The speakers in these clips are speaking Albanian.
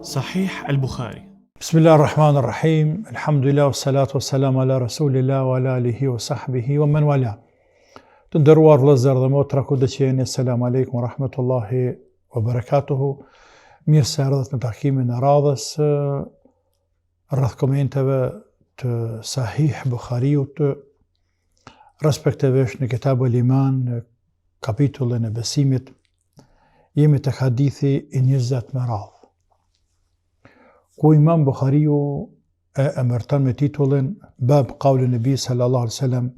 Sahih al-Bukhari. Bismillahirrahmanirrahim. Alhamdulillah, wassalatu wassalamu ala rasulillah wa ala alihi wa sahbihi wa man wala. Të nderuar vëllezër dhe motra, ku do që jeni, selam aleikum wa rahmatullahi wa barakatuhu. Mirë se erdhët në takimin e radhës rreth komenteve të Sahih Bukhariut, respektivisht në Kitabul Iman, në kapitullin e besimit. Jemi tek hadithi i 20 me radhë, ku Imam Bukhariu e emërton me titullin Bab qaulin Nabi sallallahu alaihi wasallam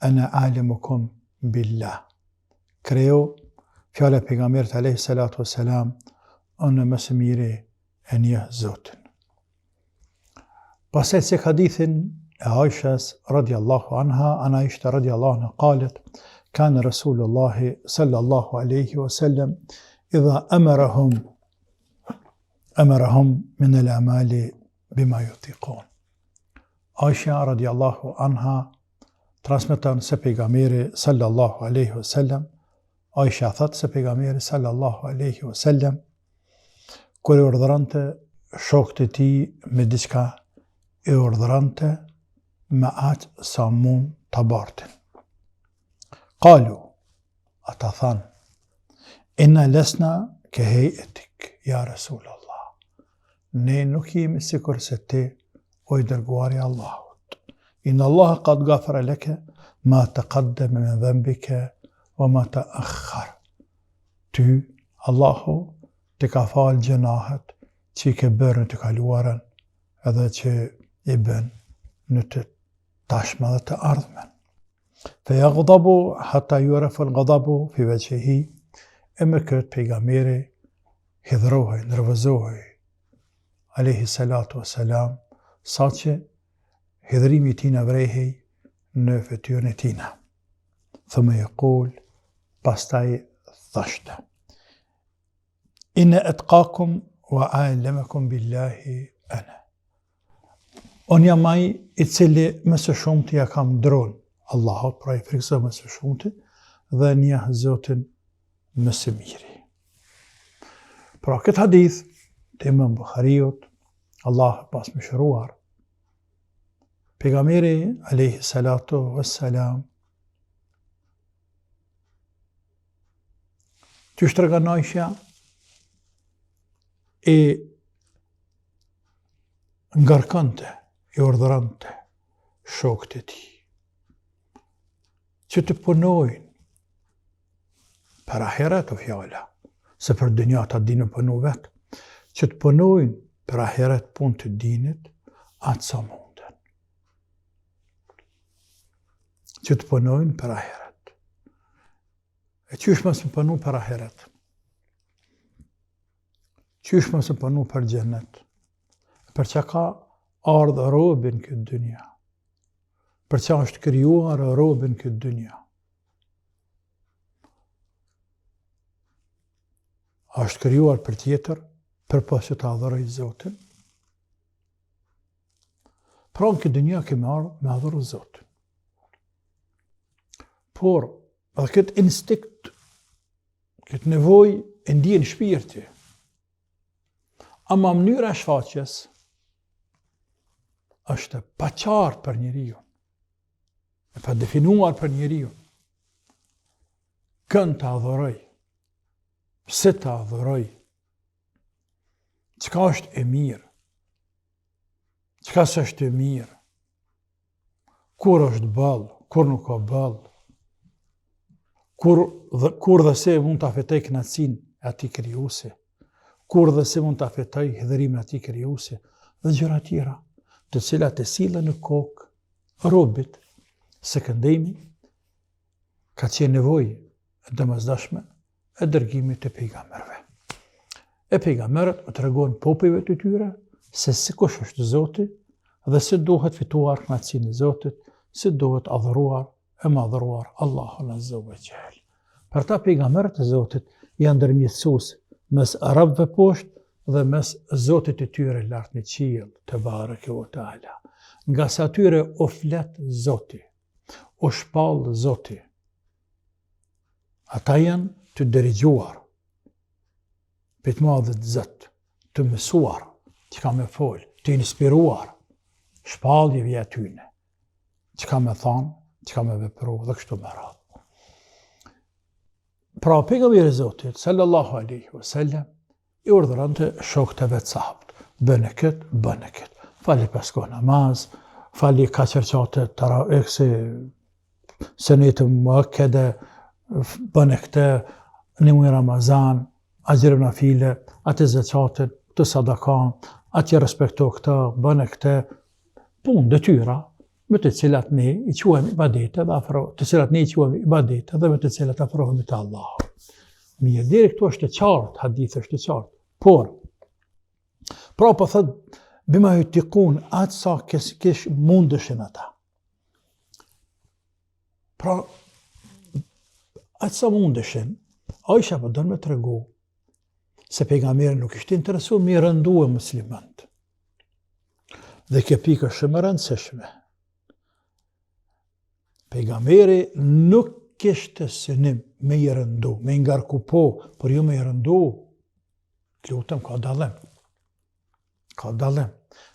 ana alimukum billah. Kreu fjala e pejgamberit alayhi salatu wassalam, unë më së miri e njeh Zotin. Pastaj se hadithin e Aishas radhiyallahu anha, ana Aisha radhiyallahu anha qalet kana Rasulullah sallallahu alaihi wasallam idha أمرهم من الأعمال بما يطيقون. Aisha radiallahu anha transmeton se pejgamberi sallallahu alaihi wasallam, Aisha thot se pejgamberi sallallahu alaihi wasallam kur i urdhëronte shokët e tij me diçka, i urdhëronte me aq sa mund ta bartin. Qalu, ata than, inna lesna ke hejetik, ja Rasulullah. Ne nuk jemi sikur se ti, o i dërguari Allahut. Inna Allah qad ghafara laka ma taqaddama min dhanbika wa ma ta'akhkhar. Ty, Allahu, të ka falë gjunahet që i ke bërë në të kaluarën edhe që i bën në të tashme dhe të ardhmen. Fe yaghdabu hatta yurafa al-ghadabu fi wajhihi. E me këtë pejgamberi hidhrohej, nervozohej, alayhi salatu wassalam, sa që hidhrimi tina vrehej në fytyrën e tina. Thumma yaqul, pastaj thashte, inna atqakum wa a'lamakum billahi ana. On jam ai i cili më së shumti ja kam dron Allahut, pra i frikso më së shumti dhe njeh Zotin më së miri. Pra këtë hadith të Imam Bukhariut, Allah pas më shëruar, pejgamberi alayhi salatu wassalam që shtregon Aisha e ngarkonte, i urdhëronte shokët e tij që të punojnë për ahiret o fjala, se për dënja ta dinë punu vetë, që të punojnë për ahiret punë të dinit, atë sa munden. Që të punojnë për ahiret. E qysh mësë më punu për ahiret? Qysh mësë më punu për gjennet? Për që ka ardhë robin këtë dynja? Për që është krijuar robin këtë dynja? A është krijuar për tjetër, për pas që të adhëroj Zotin? Pra në këtë dynja kemi ardhur me adhuru Zotin. Por, edhe këtë instinkt, këtë nevoj, e ndjen shpirti. Ama mënyra e shfaqjes është pa qartë për njeriu, e pa definuar për njeriu. Kënd të adhëroj, pse të adhëroj, qka është e mirë, qka së është e mirë, kur është bëllë, kur nuk ka bëllë, kur dhe se mund të afetoj kënaqësinë e atij krijuesi, kur dhe se mund të afetoj hidhrimin e atij krijuesi, dhe gjëra tjera, të cilat e sillen në kokë robit, se këndemi ka qenë nevojë e domosdoshme e dërgimit të pejgamberëve. E pejgamberët më tregojnë popujve të tyre se si kush është Zoti dhe se duhet fituar kënaqësinë e Zotit, se duhet adhuruar e madhëruar Allahun azza wa jall. Për ta pejgamberët e Zotit janë ndërmjetësues mes arabëve poshtë dhe mes Zotit të tyre lart në qiell, te bareke ve taala. Nga sa tyre o flet Zoti, o shpall Zoti. Ata janë të dërgjuar, për të madhët Zot, të mësuar, që ka me folë, të inspiruar, shpallje vje tyne, që ka me thonë, që ka me vepru dhe kështu me radhë. Pra pejgamberi i Zotit, sallallahu alaihi wasallam, i urdhëronte shokët e vet sahabët, bënë këtë, fali 5 kohë namaz, fali 4 çate tarawih, senetë muakkede, bënë këtë, në muaj Ramazan, agjër nafile, atë zakatin, të sadakan, atë që respekto këtë, bënë këtë, punë detyra, me të cilat ne i quajmë ibadete dhe me të cilat afrohemi te Allahu. Mirë, deri këtu është e qartë, hadithi është e qartë. Por, pra po thot, bima yutiqun, atë sa kesh mundeshin ata. Pra, atë sa mundeshin, Aisha po don me tregu se pejgamberi nuk ishte interesuar me rëndu e muslimanët. Dhe kjo pikë është shumë e rëndësishme. Pejgamberi nuk kishte synim me i rëndu, me i ngarku po, por jo me i rëndu. Lutem, ka dallim. Ka dallim.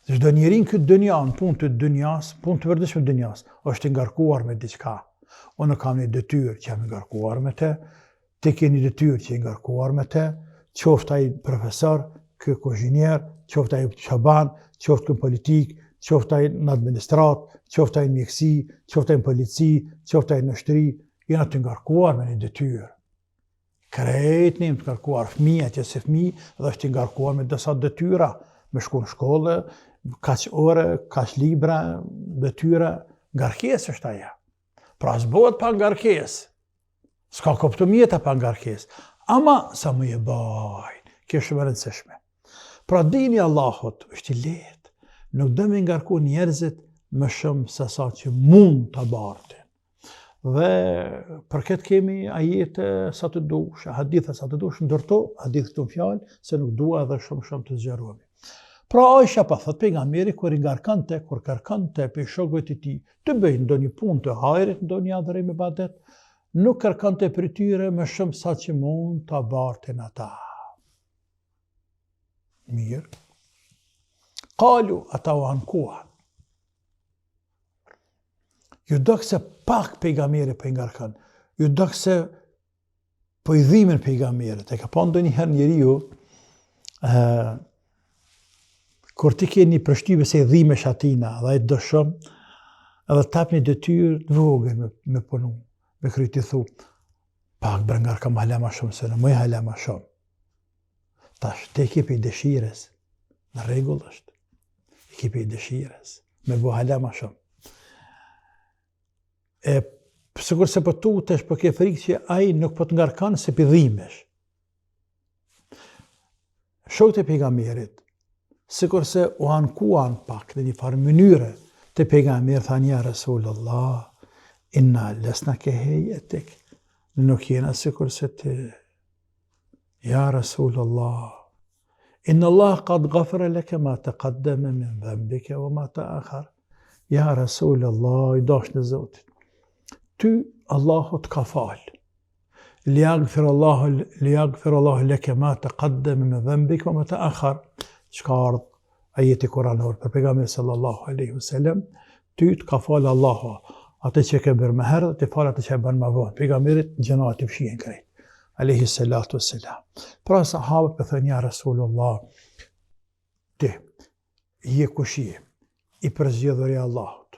Dhe çdo njeri në këtë dynja, në punë të dynjas, punë të përditshme të dynjas, është i ngarkuar me diçka. Unë kam një detyrë që jam i ngarkuar me te, ti ke një detyrë që i ngarkuar me te, qoftë ai profesor, ky kuzhinier, qoftë ai çoban, qoftë në politikë, qoftë ai në administrat, qoftë ai në mjekësi, qoftë ai në polici, qoftë ai në shtëri, janë të ngarkuar me një detyrë. Krejt një të ngarkuar, fëmija që si fëmijë, dhe është të ngarkuar me disa detyra, me shku në shkollë, kaq ore, kaq libra, detyra, ngarkesë është aja. Pra s'bohet pa ngarkesë. S'ka kuptim jeta pa ngarkesë. Ama sa më e bajnë, kjo është shumë e rëndësishme. Pra dini Allahut është i lehtë, nuk do me ngarku njerëzit më shumë se sa që mund të bartin. Dhe për këtë kemi ajete sa të dush, hadithe sa të dush, ndërto hadithe të fjalë, se nuk dua edhe shumë të zgjerohemi. Pra Aisha pa thot pejgamberi kur i ngarkante, kur kërkante për shokëve të tij të bëjnë ndonjë punë të hajrit, ndonjë adhurim ibadet, nuk kërkante për tyre më shumë sa që mund të bartin ata. Mirë. Qalu, ata u ankuan. Ju do se pak pejgamberi po i ngarkan. Ju do se po i dhimin pejgamberit. E ka pa ndonjëherë njeriu kur ti ke një përshtypje se i dhimesh atina dhe ai do shumë, edhe tap një detyrë të vogël me punu, me kry ti thu, pak bre ngarka ma hala ma shumë, se në mëj hala ma shumë. Tash, te ke për i dëshires, në regull është, i ke për i dëshires, me bu hala ma shumë. Sigur se për tutesh, për ke frikë që ai nuk për të ngarkan se për dhimesh. Shokët e pejgamberit, sikur se u ankuan pak në një farë mënyre të pejgamberit, thanë ja Rasulullah, inna lesna ke hejetik, nuk jena sikur se ti. Ja Rasulullah, inna Allah qad ghafara laka ma taqaddama min dhanbika wa ma ta'akhar. Ja Rasulullah, i dash në Zotit. Ty Allahu të ka falë. Liyaghfir Allahu laka ma taqaddama min dhanbika wa ma ta'akhar. Çka ardh ajeti kuranor për pejgamberin sallallahu alaihi wasallam, ty të ka falë Allahu atë që ke bërë më herë, të falë atë që e bën më vonë. Pejgamberit gjënat të fshihen krejt. Alayhi salatu wassalam. Pra sahabët për thënë ja Rasulullah, ti je kushi i përzgjedhur i Allahut.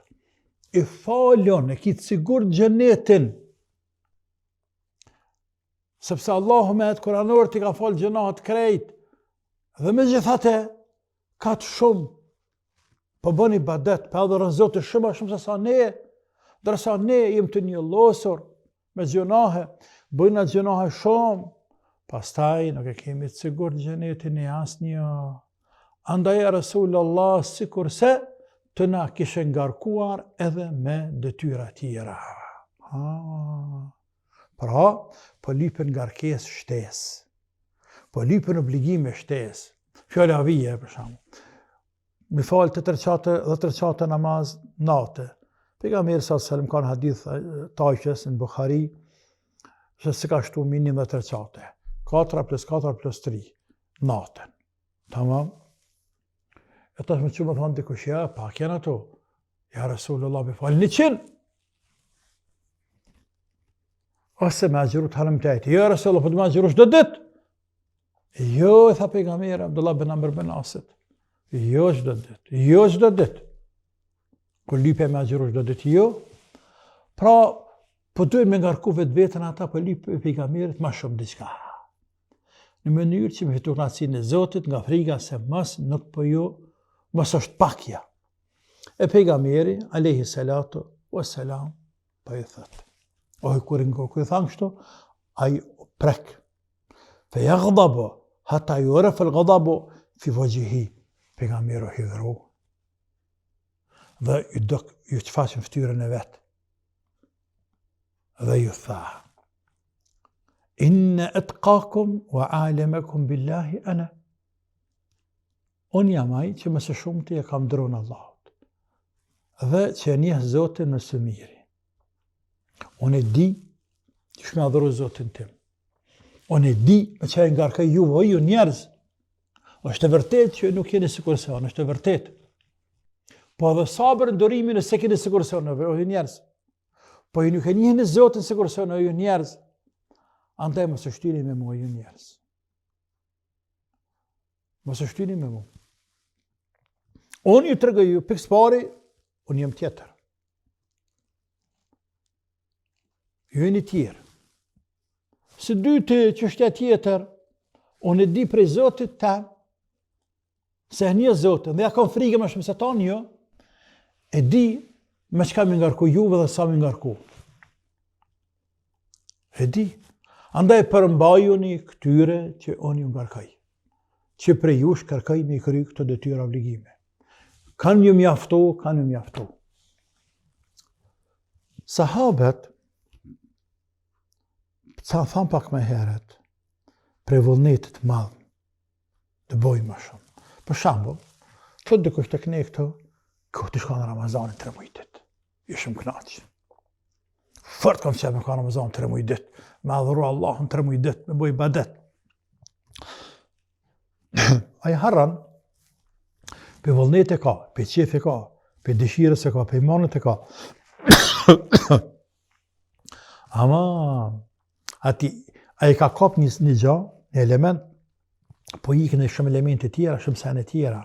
I falon, e kitë sigur xhenetin. Sepse Allahu me atë kuranor ti ka falë gjënat krejt. Dhe me gjithate, ka të shumë, po bën ibadet, pa adhurën Zotin shumë se sa ne, dërsa ne jem të një losur, me gjunahe, bëjna gjunahe shumë, pastaj nuk e kemi të sigur xhenetin e asnjë. Andaj Rasulullah sikur se të na kishe ngarkuar edhe me detyra tjera. Pra, po lypen ngarkesë shtesë. Po lypen obligime shtesë. Fjala vije, për shembull. Mi falë të tërqate namaz natë. Pejgamberi sallallahu alaihi wasallam ka në hadith të Aishës në Bukhari, se si ka shtu minim dhe tërqate. 4 + 4 + 3 natën. Tamam? E tash më që më thonë dikush, ja, pak janë ato. Ja, Rasulullah, me falë 100. Ose me agjeru të halëm të ajti. Ja, Rasulullah, po të me agjeru shdo ditë. Jo, e tha pejgamberi Abdullah bin Amr bin Asit. Jo, shdo ditë. Jo, shdo ditë. Kër lype me agjeru shdo ditë, jo. Pra, po dojnë me ngarku vetë vetën ata, po lype pejgamberit ma shumë diçka. Në mënyrë që me fitu kënaqësinë e Zotit nga frika se mos nuk po jo, mos është pakja. E pejgamberi, alayhi salatu wassalam, po i thëtë. Oj, kur i thanë kështu, ai prek. Fe jagdabu, hata yuraf al-ghadabu fi wajhihi. Pejgamberi u hidhru. Dhe ju të faqën ftyrën e vetë. Dhe ju tha, inna atqakum wa alamakum billahi ana. Unë jam ai që më së shumti e kam dronë Allahut. Dhe që njeh Zotin më së miri. Unë e di që shme adhuru Zotin tim. Unë e di me që e ngarkaj juve, o ju njerëz. është e vërtet që nuk jeni sikur se unë, është e vërtet. Po edhe sabër ndorimi nëse keni sikur se unë, o ju njerëz. Po ju nuk e njihni Zotin sikur se unë, o ju njerëz. Andaj mos u shtyni me mua, ju njerëz. Mos u shtyni me mua. Unë ju tregoj ju, pikës pari, unë jem tjetër. Ju jeni tjerë. Së dyti çështja tjetër, unë e di prej Zotit ta, se një Zotin, dhe ja kam frikë më shumë se ta një, e di me çka më ngarku juve dhe sa më ngarku. E di. Andaj përmbajuni këtyre që unë ju ngarkoj. Që prej jush kërkoj me i kry këto detyra obligime. Kanë ju mjaftu, kanë ju mjaftu. Sahabët, sa thamë pak me heret, prej vullnetit madhë, të bojnë më shumë. Për shambull, këtë dikush të këne këto, këtë shka në Ramazanit 3 mujtit. Ju shumë knaqë. Fërt kam qenë me ka Ramazan 3 mujtit, me adhuru Allahun 3 mujtit, me boj badet. A i harran, për vullnet e ka, për qef e ka, për dëshirës e ka, për imanit e ka. Ama, ati, a i ka kap një gjë, një element, po i kënë shumë elemente tjera, shumë sene tjera.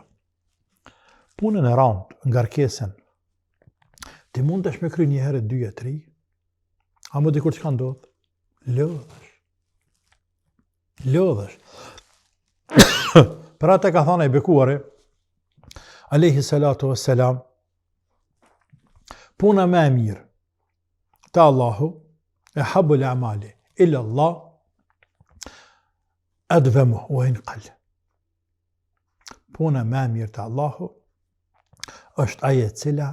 Punën e randë, ngarkesën, ti mund të shme kry një herë, 2 e 3, a më dikur që ka ndodhë? Lodhësh. Lodhësh. Për atë ka thana i bekuari, alayhi salatu wassalam, puna me mirë, të Allahu, e habu l'amali, illa Allah, advemu, u inqal. Puna me mirë të Allahu, është aje cila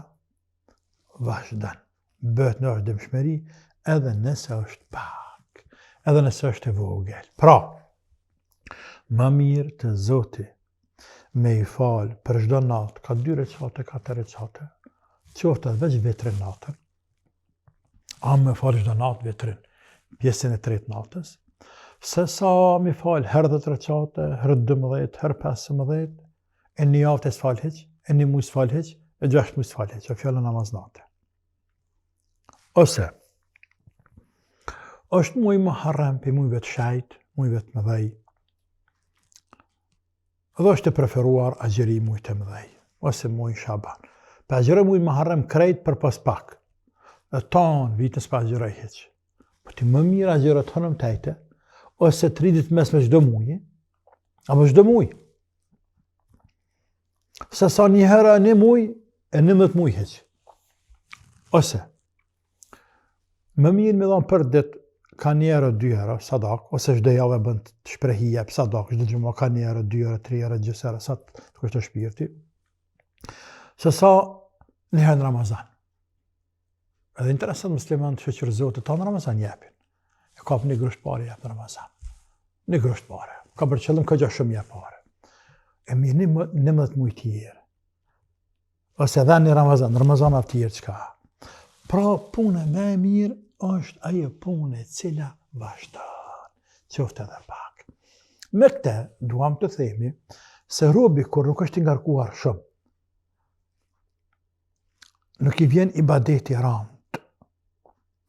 vazhdan, bëhet në është dëmshmëri, edhe nëse është pak, edhe nëse është e vogël. Pra, më mirë të Zoti me i falë për çdo natë, ka 2 recate, 4 recate, qoftë edhe veç vitrin natën, a me falë çdo natë vitrin, pjesën e 3 natës, se sa me falë herë 10 recate, herë 12, herë 15, e një javë të s'falë hiç, e një muj s'falë hiç, e 6 muj s'falë hiç, o fjallë namaznate. Ose, është muj Muharram për mujve të shajt, mujve të mëdhej, dhe është e preferuar agjeri mujt e mëdhej, ose muj Shaban. Për agjeri muj Muharram krejt për pas pak, e tonë vitës për agjeroj hiq. Po ti më mirë agjeroj të hënëm tajte, ose të rridit mes me çdo muj, apo çdo muj. Se sa një herë një muj, e 19 muj hiq. Ose, më mirë me dhonë për dit, ka një herë, 2 herë, sadak, ose çdo javë e bën të shprehi jep sadak, çdo gjumë ka një herë, 2 herë, 3 herë, gjysë herë, sa të kushton shpirti. Se sa një herë në Ramazan. Edhe interesant musliman të shoqëroj Zotit ta në Ramazan japin. E kap një grosht pare jep në Ramazan. Një grosht pare. Ka për qëllim ka gjë shumë jep pare. E mirë 19 muj tjerë. Ose edhe në Ramazan av tjerë çka. Pra punë më e mirë është ajo punë e cila vazhdon, qoftë edhe pak. Me këtë duam të themi se robi kur nuk është i ngarkuar shumë, nuk I vjen ibadeti rand,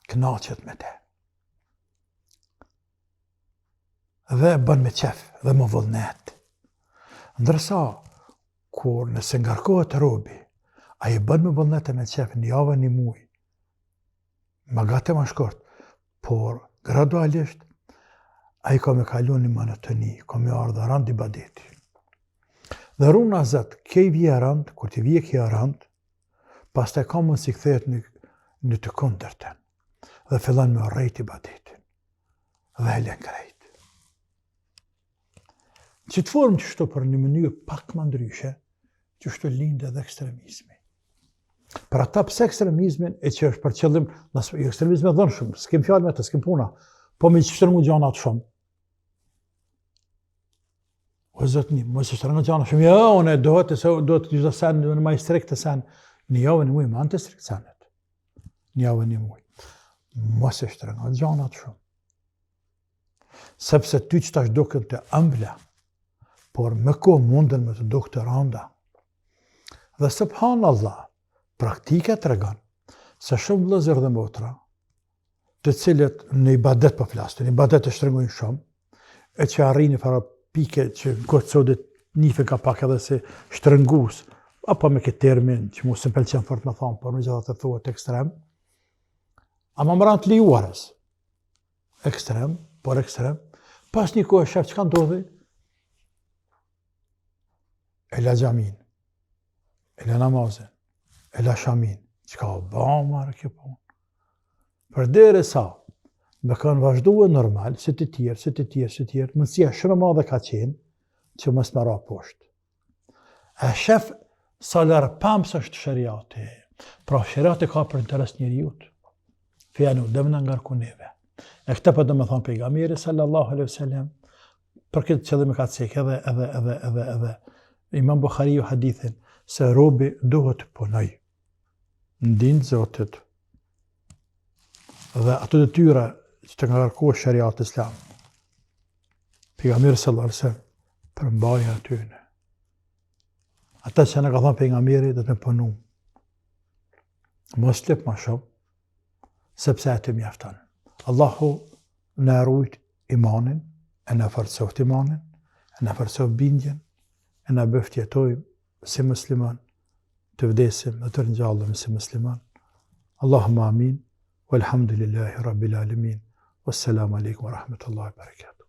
kënaqet me te. Dhe bën me qef, dhe më vullnet. Ndërsa, kur nëse ngarkohet robi, a I bën me vullnet e me qef një javë një muj, ma gati ma shkort, por gradualisht, a I ka me kalu një monotoni, ka me ardhë rand ibadeti. Dhe runa zët, kej vje rand, kur ti vje kja rand, pas të ka mund si këthet në të kundërten, dhe fillan me rrejt ibadetin, dhe helen krejt. Që të formë që shto për një mënyrë pak më ndryshe, që shto lindë edhe ekstremizmi. Për ata pse ekstremizmin e që është për qëllim, ekstremizmi e dhënë shumë, s'kem fjallë me të, s'kem puna, po me që shtërëngu gjanat shumë. O zëtë një, mos shtërëngu gjanat shumë, ja, unë e dohet të gjitha sen, në ma I strikt të sen, një javë një muj, ma në të strikt senet. Një javë një muj. Mos shtërëngu gjanat shumë. Sepse ty që tash duken të ëmbla, por me ko munden me të duke të randa. Dhe subhanallah, praktike të regon, se shumë vëllezër dhe motra, të cilët në ibadet për flasë, në ibadet të shtrëngojnë shumë, e që arrini fara pike që në këtë sodit nife ka pak edhe si shtrëngus, apo me këtë termin që mu së pëlqen fort me thonë, por me gjitha të thuhet ekstrem, ama më ranë të lijuarës. Ekstrem, por ekstrem. Pas një kohë shef, që ka ndodhi? E la gjamin, e la namazin, e la shamin, që ka ba marë kjo punë. Për dere sa, me kanë vazhduhe normal, si të tjerë, mundësia shumë madhe ka qenë, që mos më ra poshtë. E shef, sa lërë pamës është shëriati, pra shëriati ka për interes njeriut, fjanu dhe më ngarku neve. E këta për dhe me thonë pejgamberi sallallahu alaihi wasallam, për këtë qëllime ka të sekë edhe Imam Bukhariu hadithin, se robi duhet të punoj, ndinë Zotit, dhe ato detyra që të ngarkohet shariati islam. Pejgamberi sallallahu alaihi wasallam përmbaja atyne. Ata që në ka thonë pejgamberi dhe të me punu. Mos lip ma shumë, sepse aty mjafton. Allahu në rujt imanin, e në forcoft imanin, e në forcoft bindjen, e në bëft jetojmë si musliman, të vdesim dhe të rinjallëm si musliman. Allahumma amin, walhamdulillahi rabbil alamin, wassalamu alaikum wa rahmatullahi wa barakatuh.